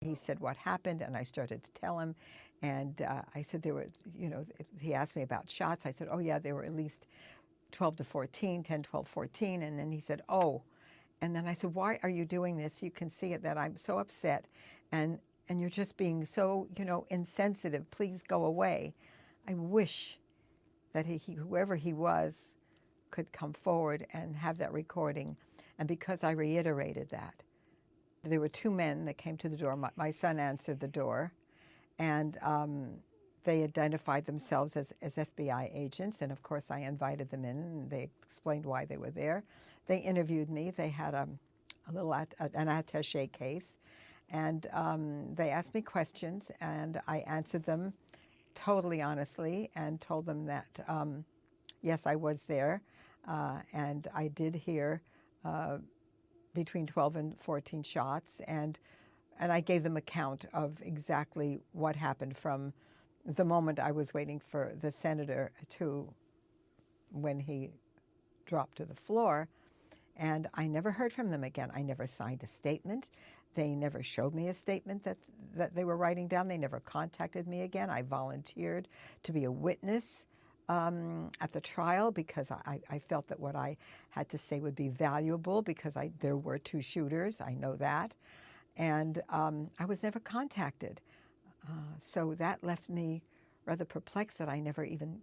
He said, what happened? And I started to tell him. And I said there were, he asked me about shots. I said, oh, yeah, there were at least 12 to 14, 10, 12, 14. And then he said, oh. And then I said, why are you doing this? You can see it that I'm so upset. And you're just being so, insensitive. Please go away. I wish that whoever he was could come forward and have that recording. And because I reiterated that, there were two men that came to the door. My son answered the door, and they identified themselves as FBI agents. And of course, I invited them in, and they explained why they were there. They interviewed me. They had an attaché case, and they asked me questions, and I answered them totally honestly and told them that, yes, I was there, and I did hear between 12 and 14 shots, and I gave them account of exactly what happened from the moment I was waiting for the senator to when he dropped to the floor. And I never heard from them again. I never signed a statement. They never showed me a statement that they were writing down. They never contacted me again. I volunteered to be a witness at the trial because I felt that what I had to say would be valuable because there were two shooters. I know that. And I was never contacted. So that left me rather perplexed that I never even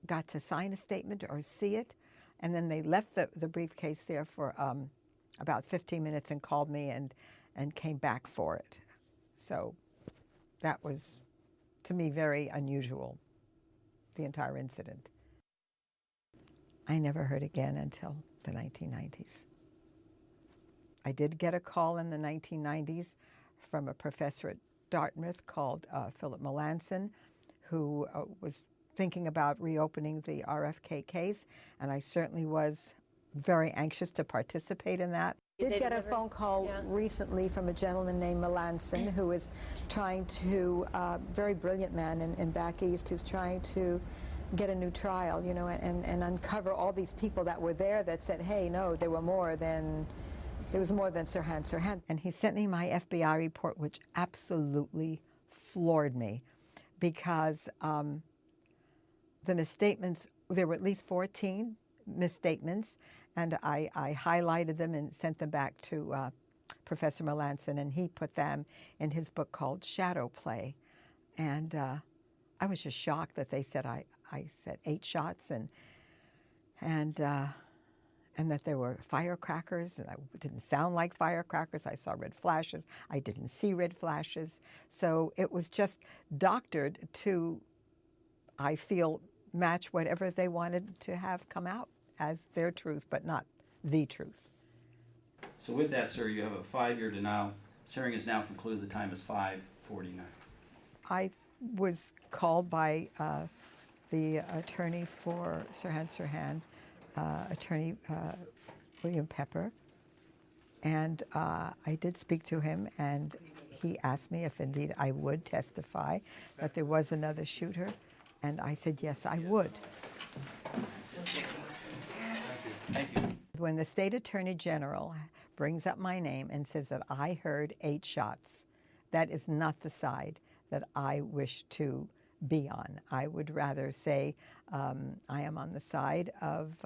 got to sign a statement or see it. And then they left the briefcase there for about 15 minutes and called me and came back for it. So that was, to me, very unusual, the entire incident. I never heard again until the 1990s. I did get a call in the 1990s from a professor at Dartmouth called Philip Melanson, who was thinking about reopening the RFK case, and I certainly was very anxious to participate in that. I did get a phone call recently from a gentleman named Melanson, who is trying to, very brilliant man in back east, who's trying to get a new trial, and uncover all these people that were there that said, hey, no, there was more than Sirhan. And he sent me my FBI report, which absolutely floored me, because the misstatements, there were at least 14 misstatements, and I highlighted them and sent them back to Professor Melanson, and he put them in his book called Shadow Play. And I was just shocked that they said I said 8 shots and that there were firecrackers, and it didn't sound like firecrackers. I saw red flashes. I didn't see red flashes. So it was just doctored to, I feel, match whatever they wanted to have come out as their truth, but not the truth. So with that, sir, you have a 5-year denial. This hearing is now concluded. The time is 5:49. I was called by the attorney for Sirhan, attorney William Pepper, and I did speak to him, and he asked me if indeed I would testify that there was another shooter, and I said yes, I would. Thank you. When the state attorney general brings up my name and says that I heard 8 shots, that is not the side that I wish to be on. I would rather say I am on the side of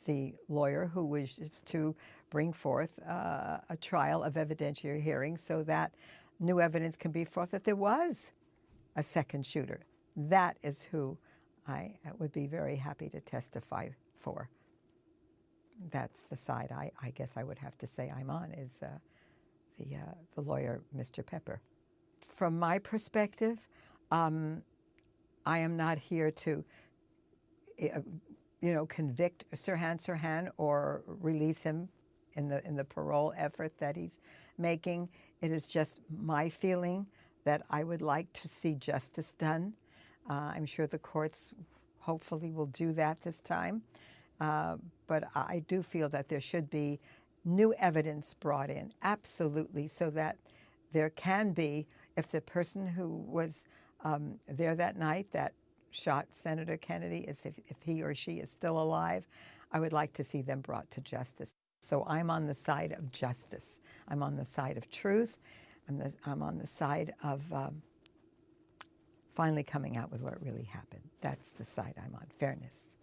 the lawyer who wishes to bring forth a trial of evidentiary hearing so that new evidence can be forth that there was a second shooter. That is who I would be very happy to testify for. That's the side I guess I would have to say I'm on, is the lawyer, Mr. Pepper. From my perspective, I am not here to, convict Sirhan or release him in the parole effort that he's making. It is just my feeling that I would like to see justice done. I'm sure the courts hopefully will do that this time. But I do feel that there should be new evidence brought in, absolutely, so that there can be, if the person who was there that night that shot Senator Kennedy, if he or she is still alive, I would like to see them brought to justice. So I'm on the side of justice. I'm on the side of truth. I'm on the side of finally coming out with what really happened. That's the side I'm on, fairness.